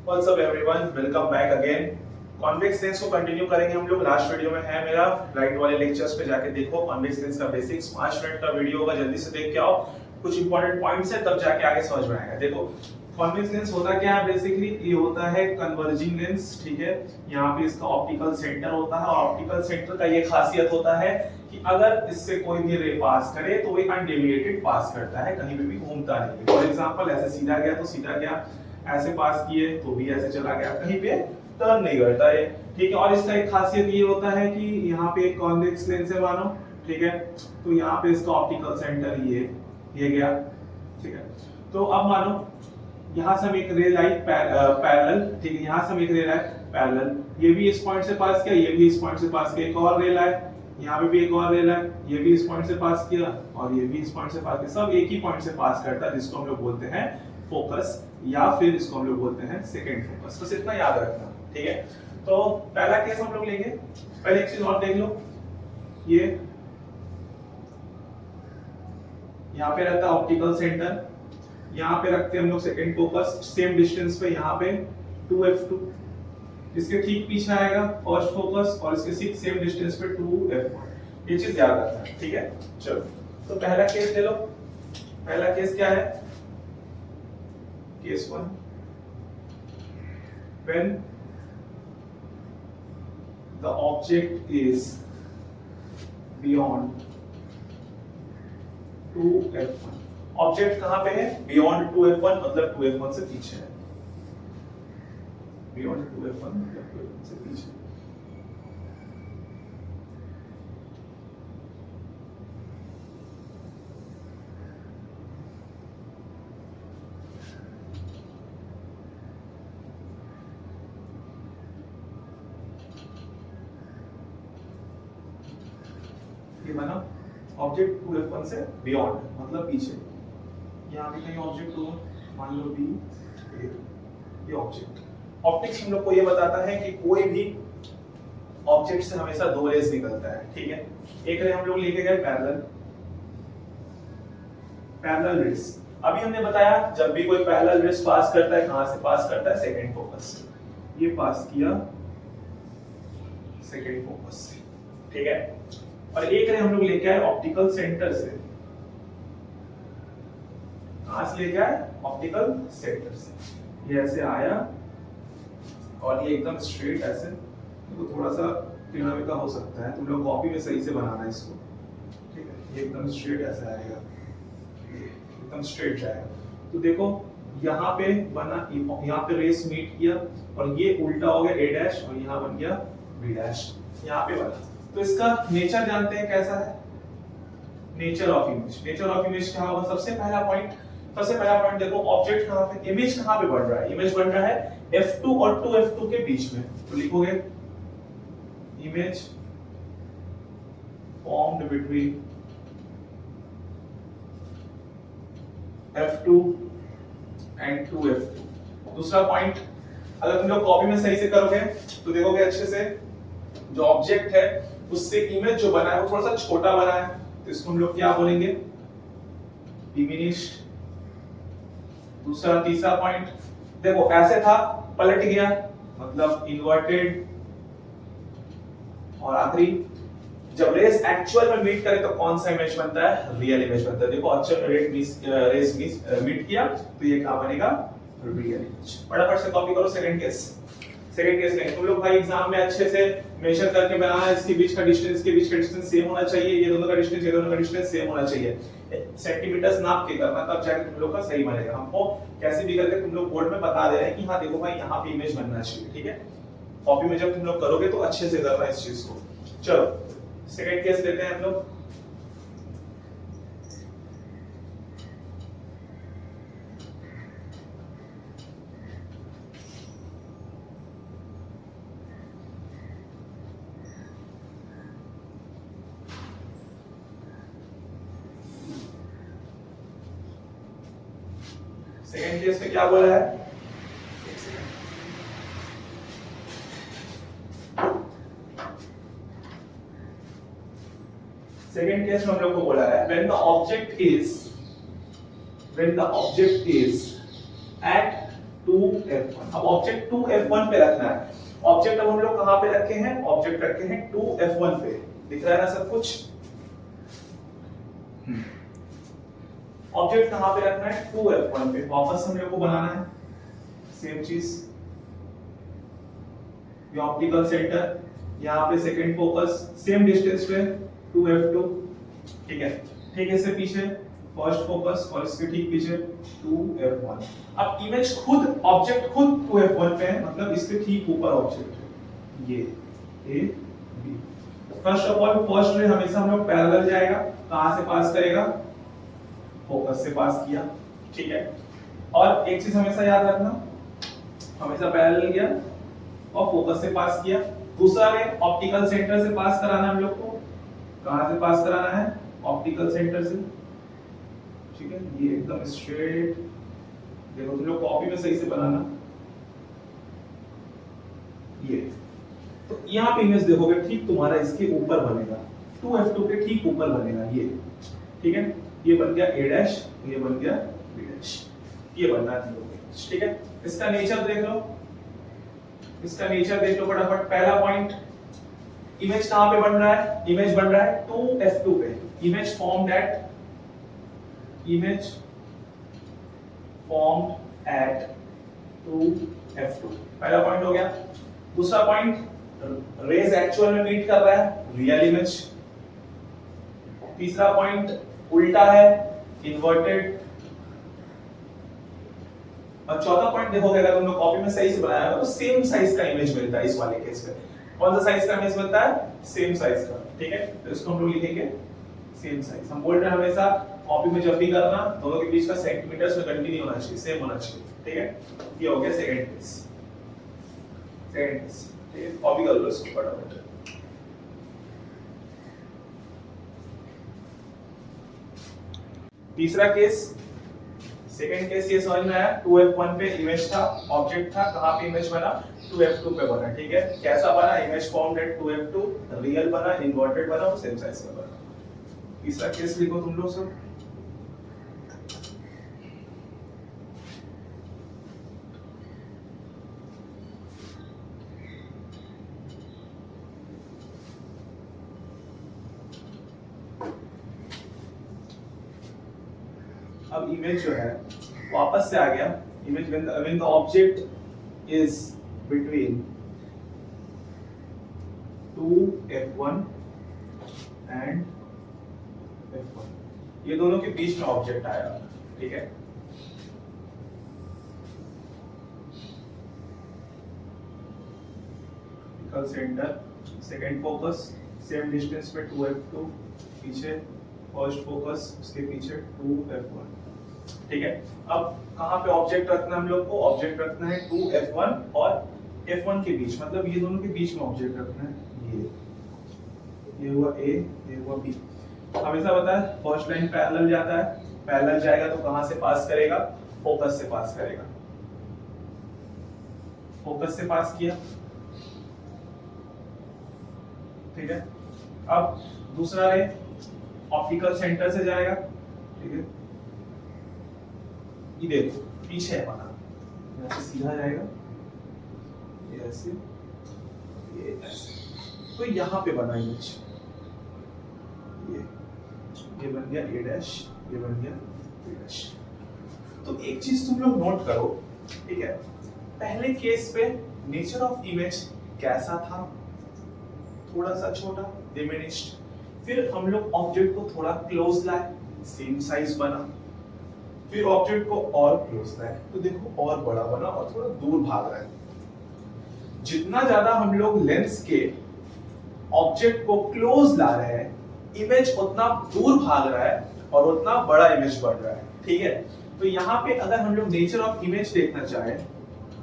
What's up everyone, welcome back again. Convex lens को continue करेंगे हम लोग। लास्ट वीडियो में है मेरा राइट वाले लेक्चर्स पे जाके देखो। कॉन्वेक्स लेंस का बेसिक्स 5 मिनट का वीडियो होगा, जल्दी से देख के आओ। कुछ इंपॉर्टेंट पॉइंट्स है, तब जाके आगे समझ में आएगा। देखो कॉन्वेक्स लेंस होता क्या है बेसिकली, ये होता है कन्वर्जिंग लेंस, ठीक है। यहाँ पे इसका ऑप्टिकल सेंटर होता है और ऑप्टिकल सेंटर का ये खासियत होता है कि अगर इससे कोई भी रे पास करे तो वो अनडेविएटेड पास करता है, कहीं पे भी घूमता नहीं। फॉर एग्जांपल ऐसे सीधा गया तो सीधा गया, ऐसे पास किए तो भी ऐसे चला गया, कहीं पे टर्न नहीं करता है, ठीक है। और इसका एक खासियत ये होता है कि यहाँ पे एक कॉन्वेक्स लेंस है मानो, ठीक है। तो यहाँ पे इसका ऑप्टिकल सेंटर ये गया, ठीक है। तो अब मानो यहाँ से हम एक रे लाई पैरेलल, ठीक है। यहाँ से हम एक रे लाई पैरेलल, ये भी इस पॉइंट से पास किया, ये भी इस पॉइंट से पास किया। एक और रे लाई, यहाँ पे भी एक और रे लाई, ये भी इस पॉइंट से पास किया और ये भी इस पॉइंट से पास किया। सब एक ही पॉइंट से पास करता है, जिसको हम लोग बोलते हैं फोकस, या फिर इसको हम लोग बोलते हैं सेकंड फोकस। बस इतना याद रखना, ठीक है। तो पहला केस हम लोग लेंगे। पहले एक चीज और देख लो, ये यहाँ पे रहता है ऑप्टिकल सेंटर, यहाँ पे रखते हैं हम लोग सेकंड फोकस, सेम डिस्टेंस पे यहाँ पे 2f2। इसके ठीक पीछे आएगा फर्स्ट फोकस और इसके ठीक सेम डिस्टेंस पे 2f1। ये चीज याद रखना है, ठीक है। चलो तो पहला केस ले लो। पहला केस क्या है? Case 1, when the object is beyond 2f1। Object कहां पे है? बियॉन्ड 2f1 मतलब 2f1 से पीछे है। बियॉन्ड 2f1 मतलब 2f1 से पीछे। ये बना ऑब्जेक्ट 2f1 से बियॉन्ड मतलब पीछे। यहाँ पे कहीं ऑब्जेक्ट होगा, मान लो बी, ये ऑब्जेक्ट। ऑप्टिक्स हम लोग को ये बताता है कि कोई भी ऑब्जेक्ट से हमेशा दो रेज निकलता है, ठीक है। एक रे हम लोग लेके गए पैरेलल, पैरेलल रेज। अभी हमने बताया जब भी कोई पैरेलल रेज पास करता है, कहां से पास करता है? सेकंड फोकस से। ये पास किया सेकंड फोकस से, ठीक है। और एक रे हम लोग लेके आए ऑप्टिकल सेंटर से। कहां से लेके आए? ऑप्टिकल सेंटर से। ये ऐसे आया और ये एकदम स्ट्रेट ऐसे, तो थोड़ा सा टेढ़ा हो सकता है, तुम लोग कॉपी में सही से बनाना इसको, ठीक है। ये एकदम स्ट्रेट ऐसे आएगा, एकदम स्ट्रेट जाएगा। तो देखो यहाँ पे बना, यहाँ पे रेस मीट किया और ये उल्टा हो गया a डैश और यहाँ बन गया b डैश, यहाँ पे बना। तो इसका नेचर जानते हैं कैसा है? Nature of image. Nature of image क्या होगा? सबसे पहला पॉइंट देखो, ऑब्जेक्ट कहां पे, इमेज कहां पे बन रहा है? इमेज बन रहा है f2 और 2f2 के बीच में। तो लिखोगे image formed between f2 and 2f2। दूसरा पॉइंट, अगर तुम लोग कॉपी में सही से करोगे तो देखोगे अच्छे से, जो ऑब्जेक्ट है उससे इमेज जो बना है वो थोड़ा सा छोटा बना है, तो इसको हम लोग क्या बोलेंगे? डिमिनिश्ड। दूसरा तीसरा पॉइंट देखो, ऐसे था पलट गया मतलब इन्वर्टेड। और आखिरी, जब रेस एक्चुअल में मीट करे तो कौन सा इमेज बनता है? रियल इमेज बनता है। देखो एक्चुअल में रेस मीट किया तो ये क्या बनेगा? Real image. फटाफट से कॉपी करो सेकंड केस। सेकंड केस में तुम लोग भाई एग्जाम में अच्छे से मेजर करके बनाना, इसके बीच का डिस्टेंस सेम होना चाहिए, ये दोनों का डिस्टेंस सेम होना चाहिए। सेंटीमीटर्स नाप के करना, तब जाके तुम लोग का सही बनेगा। हमको कैसे भी करके तुम लोग बोर्ड में बता दे रहे हैं कि हाँ देखो भाई यहाँ पे इमेज बनना चाहिए, ठीक है। कॉपी में जब तुम लोग करोगे तो अच्छे से करना इस चीज को। चलो सेकंड केस लेते हैं हम लोग। सेकंड केस में क्या बोला है? सेकंड केस में हम लोग को बोला है when the object is at 2f1। अब ऑब्जेक्ट 2f1 पे रखना है। ऑब्जेक्ट अब हम लोग कहां पे रखे हैं? ऑब्जेक्ट रखे हैं 2f1 पे। दिख रहा है ना सब कुछ? ऑब्जेक्ट कहां पे रखना है? 2f1 पे। वापस हम लोग को बनाना है सेम चीज। ये ऑप्टिकल सेंटर, यहाँ पे सेकंड फोकस, सेम डिस्टेंस पे 2f2। ठीक है, ठीक है, इससे पीछे फर्स्ट फोकस और इसके ठीक पीछे 2f1। अब इमेज खुद, ऑब्जेक्ट खुद 2f1 पे है, मतलब इसके ठीक ऊपर ऑब्जेक्ट है ये a b। First of all first ray हमेशा हम लोग पैरेलल जाएगा। कहां से पास करेगा? फोकस से पास किया। ठीक है, और एक चीज हमेशा याद रखना, हमेशा पैरेलल गया और फोकस से पास किया। दूसरा रे ऑप्टिकल सेंटर से पास कराना हम लोग को। कहां से पास कराना है? ऑप्टिकल सेंटर से। ठीक है, ये एकदम स्ट्रेट। देखो तुम लोग कॉपी में सही से बनाना। ये तो यहाँ पे इमेज देखोगे ठीक तुम्हारा इसके ऊपर बनेगा, 2f2 के ठीक ऊपर बनेगा ये। ठीक है, ये बन गया a डैश, ये बन गया b डैश। ये बनना है। ठीक है, इसका नेचर देख लो, इसका नेचर देख लो फटाफट। पहला पॉइंट, इमेज कहां पे बन रहा है? इमेज बन रहा है 2f2 पे। Image formed at 2f2। पहला पॉइंट हो गया। दूसरा पॉइंट, रेज एक्चुअल में मीट कर रहा है, रियल इमेज। तीसरा पॉइंट, उल्टा है, इन्वर्टेड। और चौथा पॉइंट देखोगे, अगर तुम लोग कॉपी में सही से बनाया तो सेम साइज का इमेज मिलता है। इस वाले केस में कौन सा साइज का इमेज मिलता है? सेम साइज का। ठीक है, तो इसको हम लोग लिखेंगे सेम साइज। हम बोल रहे हैं हमेशा कॉपी में जब भी करना, दोनों के बीच का सेंटीमीटर्स में कंटिन्यू होना चाहिए, सेम होना चाहिए। ठीक है, ये हो गया सेकंड केस। सेकंड केस, ठीक है, कॉपी कर लो इसको फटाफट। तीसरा केस, सेकंड केस ये समझ में आया। 2f1 पे इमेज था, ऑब्जेक्ट था, कहां पे इमेज बना? 2f2 पे बना। ठीक है, कैसा बना? Image formed at 2f2, real बना, इन्वर्टेड बना और सेम साइज का बना। तीसरा केस लिखो तुम लोग सब। अब इमेज जो है वापस से आ गया। Image when the object is between 2f1 and f1, ये दोनों के बीच में ऑब्जेक्ट आया। ठीक है, focal centre, second focus, same distance पे 2f2, पीछे फर्स्ट फोकस, उसके पीछे 2f1। ठीक है, अब कहां पे ऑब्जेक्ट रखना है हम लोग को? ऑब्जेक्ट रखना है 2f1 और f1 के बीच, मतलब ये दोनों के बीच में ऑब्जेक्ट रखना है। ये हुआ a, ये हुआ b। हमेशा पता है फर्स्ट लाइन पैरेलल जाता है, पैरेलल जाएगा तो कहां से पास करेगा? फोकस से पास करेगा। फोकस से पास किया। ठीक है, अब दूसरा रे ऑप्टिकल सेंटर से जाएगा। ठीक है, ये देखो पीछे है बना, यहाँ से सीधा जाएगा, ये ऐसे, ये ऐसे, तो यहाँ पे बना इमेज। ये बन गया a डैश, ये बन गया b डैश। तो एक चीज तुम लोग नोट करो। ठीक है, पहले केस पे नेचर ऑफ इमेज कैसा था? थोड़ा सा छोटा, डिमिनिश्ड। फिर हम लोग ऑब्जेक्ट को थोड़ा क्लोज लाए, सेम साइज बना। फिर ऑब्जेक्ट को और क्लोज लाए तो देखो और बड़ा बना और थोड़ा दूर भाग रहा है। जितना ज्यादा हम लोग लेंस के ऑब्जेक्ट को क्लोज ला रहे हैं, इमेज उतना दूर भाग रहा है और उतना बड़ा इमेज बढ़ रहा है। ठीक है, तो यहाँ पे अगर हम लोग नेचर ऑफ इमेज देखना चाहे,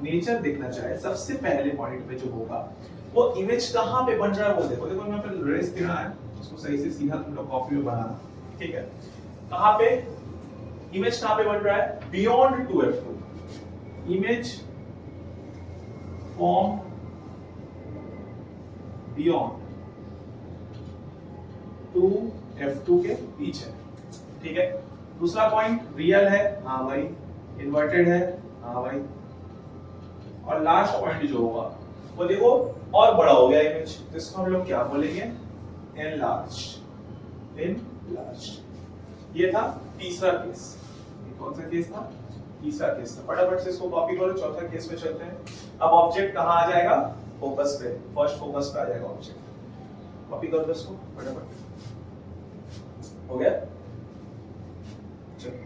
नेचर देखना चाहे, सबसे पहले पॉइंट पे जो होगा वो इमेज कहाँ पे बन रहा है वो देखो। देखो यहाँ पे रेस देना है, उसको सही से सीधा तुम लोग कॉपी में बनाना। ठीक है, कहाँ पे इमेज कहां पे बन रहा है? Beyond 2f2। Image form beyond 2f2 के पीछे। ठीक है, दूसरा पॉइंट रियल है, हाँ भाई, इन्वर्टेड है, हाँ भाई, और लास्ट पॉइंट जो होगा वो देखो और बड़ा हो गया इमेज, तो इसको हम लोग क्या बोलेंगे, एनलार्ज्ड। एनलार्ज्ड ये था तीसरा केस। कौन सा केस था, तीसरा केस था। फटाफट से इसको कॉपी करो, चौथा केस में चलते हैं। अब ऑब्जेक्ट कहाँ आ जाएगा, फोकस पे, फर्स्ट फोकस पे आ जाएगा ऑब्जेक्ट। कॉपी कर दो इसको फटाफट, हो गया। चलो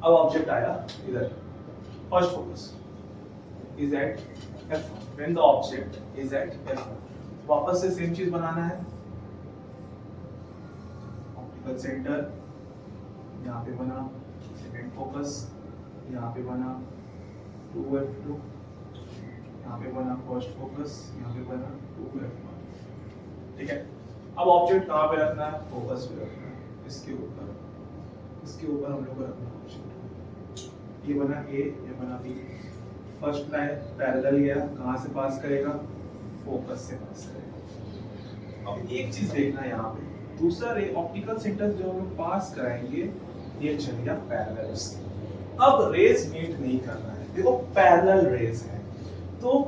अब ऑब्जेक्ट आया इधर, first focus is at F1 when the object is at F1। वापस से सेम चीज बनाना है, ऑप्टिकल सेंटर यहाँ पे बना, सेकंड फोकस यहाँ पे बना 2F2, यहाँ पे बना फर्स्ट फोकस, यहाँ पे बना 2F1। ठीक है, अब ऑब्जेक्ट कहाँ पे रखना है, फोकस पे रखना है, इसके ऊपर, इसके ऊपर हम लोग को रखना है ऑब्जेक्ट। ये बना A, ये बना B। फर्स्ट लाइन पैरेलल गया, कहाँ से पास करेगा, फोकस से पास करेगा। अब एक चीज देखना यहाँ पे, दूसरा रे ऑप्टिकल सेंटर जो हम लोग पास कराएंगे ये चल गया पैरेलल से। अब रेज मीट नहीं करना है, देखो पैरेलल रेज है, तो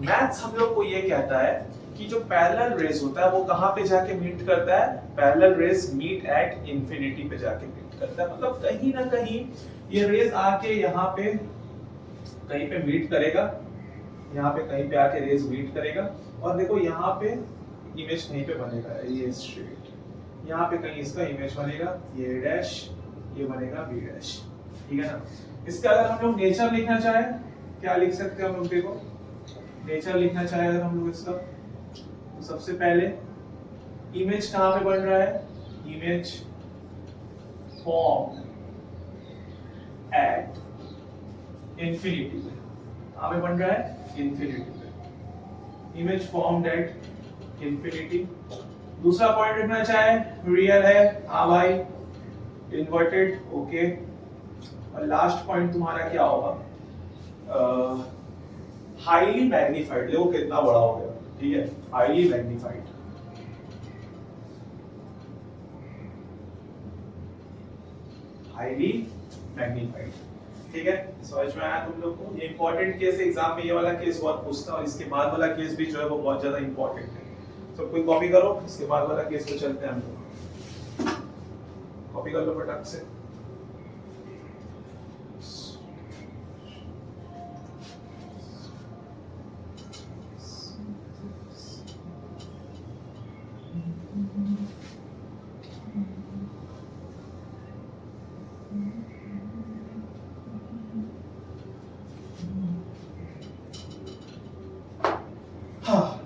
मैथ्स हम लोग को ये कहता है कि जो पैरेलल रेज होता है वो कहाँ पे जाके मीट करता है, parallel rays meet at infinity पे जाके मीट करता है। मतलब कहीं ना कहीं ये रेज आके यहाँ पे कहीं पे मीट करेगा, यहाँ पे कहीं पे आके रेज मीट करेगा, और देखो यहाँ पे इमेज कहीं पे बनेगा, ये स्ट्रेट, यहाँ पे कहीं इसका इमेज बनेगा, ये डैश, ये बनेगा बी डैश। ठीक है ना। इसका अगर हम लोग नेचर लिखना चाहे क्या लिख सकते हैं हम लोग, देखो नेचर लिखना चाहे अगर हम लोग इसका, तो सबसे पहले इमेज कहाँ पे बन रहा है, इमेज फॉर्म एट इंफिनिटी पे, कहाँ पे बन रहा है, इंफिनिटी पे, इमेज फॉर्म्ड एट इंफिनिटी। दूसरा पॉइंट लिखना चाहे रियल है, हाँ भाई, इन्वर्टेड, ओके। और लास्ट पॉइंट तुम्हारा क्या होगा, हाईली मैग्नीफाइड। देखो कितना बड़ा हो गया, ठीक है, हाईली मैग्नीफाइड। Highly magnified. ठीक है, समझ में आया तुम लोग को। ये इंपॉर्टेंट केस एग्जाम में, ये वाला केस बहुत पूछता है, और इसके बाद वाला केस भी जो है वो बहुत ज्यादा इंपॉर्टेंट है। तो कोई कॉपी करो, इसके बाद वाला केस पे चलते हैं हम लोग। कॉपी कर लो फटाक से।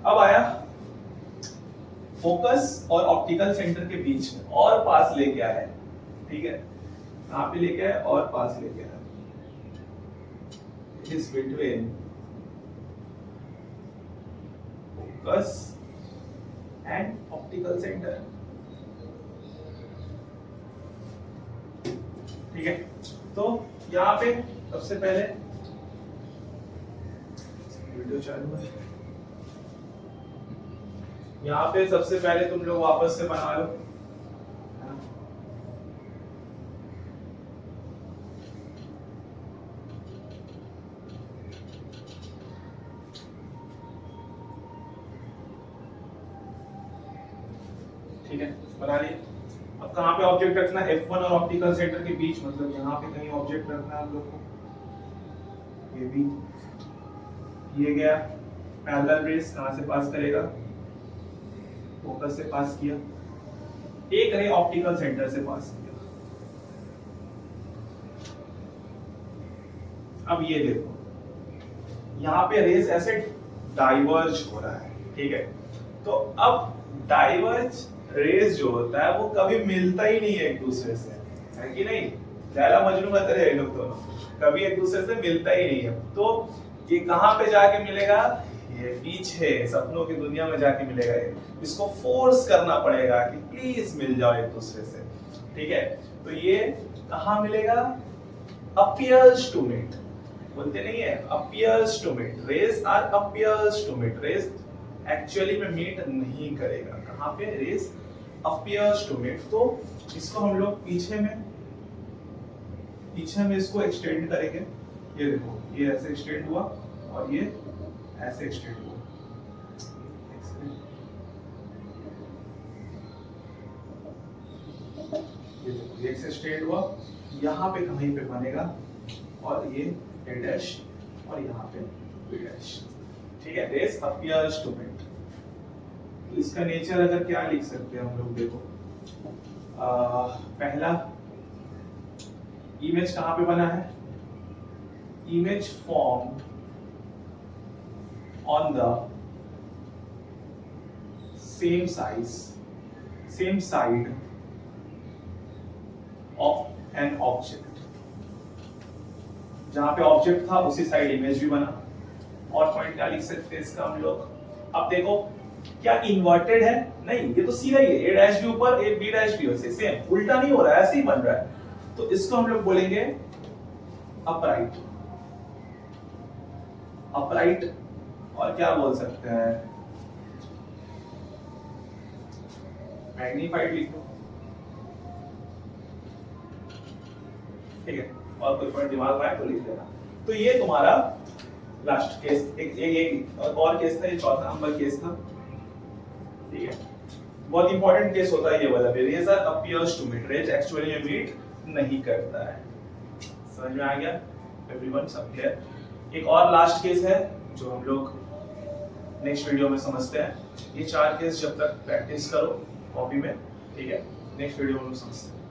अब आया फोकस और ऑप्टिकल सेंटर के बीच में, और पास लेके आया, ठीक है, कहां पे लेके आया, और पास लेके आया, it is between focus and optical centre. ठीक है, तो यहां पे सबसे पहले वीडियो चालू है, यहाँ पे सबसे पहले तुम लोग वापस से बना लो, ठीक है, बना लिए। अब कहाँ पे ऑब्जेक्ट रखना है, F1 और ऑप्टिकल सेंटर के बीच, मतलब यहाँ पे कहीं ऑब्जेक्ट रखना है हम लोग को। ये भी, ये गया पैरेलल रेस, कहाँ से पास करेगा, फोकस से पास किया, एक रे ऑप्टिकल सेंटर से पास किया। अब ये देखो, यहाँ पे रेस ऐसे डाइवर्ज हो रहा है, ठीक है। तो अब डाइवर्ज रेस जो होता है वो कभी मिलता ही नहीं है एक दूसरे से, है कि नहीं। लैला मजनू का तरह है लोग दोनों, कभी एक दूसरे से मिलता ही नहीं है। तो ये कहाँ पे जाके मिलेगा, ये पीछे सपनों की दुनिया में जाके मिलेगा। ये इसको फोर्स करना पड़ेगा कि प्लीज मिल जाओ एक दूसरे से, ठीक है। तो ये कहाँ मिलेगा, अपीयर्स टू मीट, बोलते नहीं है appears to meet, rays are appears to meet, rays actually में मीट नहीं करेगा। कहाँ पे? Rays appears to meet. तो इसको हम लोग पीछे में इसको एक्सटेंड करेंगे। ये देखो, ये ऐसे एक्सटेंड हुआ और ये ऐसे एक्सटेंड हुआ। ये देखो, ये एक्सटेंड हुआ, यहाँ पे कहीं पे बनेगा और ये ए डैश और यहाँ पे बी डैश। ठीक है, रेस अपीयर्स टू मीट। इसका नेचर अगर क्या लिख सकते हैं हम लोग, देखो पहला इमेज कहाँ पे बना है? Image form on the same side of an object. जहां पे ऑब्जेक्ट था उसी साइड इमेज भी बना। और पॉइंट क्या लिख सकते हैं इसका हम लोग? अब देखो, क्या इन्वर्टेड है? नहीं, ये तो सीधा ही है। ए डैश भी ऊपर, ए बी डैश भी वैसे सेम, उल्टा नहीं हो रहा है, ऐसे ही बन रहा है। तो इसको हम लोग बोलेंगे अपराइट। और क्या बोल सकते हैं? मैग्नीफाइड लिख दो। ठीक है, और कोई पॉइंट दिमाग में आए तो लिख लेना। तो ये तुम्हारा लास्ट केस। एक और केस था, ये चौथा नंबर केस था। ठीक है, बहुत इंपॉर्टेंट केस होता है ये वाला। Rays are appears to meet, rays actually में मीट नहीं करता है। समझ में आ गया एवरीवन? सब क्लियर? एक और लास्ट केस है जो हम लोग नेक्स्ट वीडियो में समझते हैं। ये 4 केस जब तक प्रैक्टिस करो कॉपी में, ठीक है, नेक्स्ट वीडियो में समझते हैं।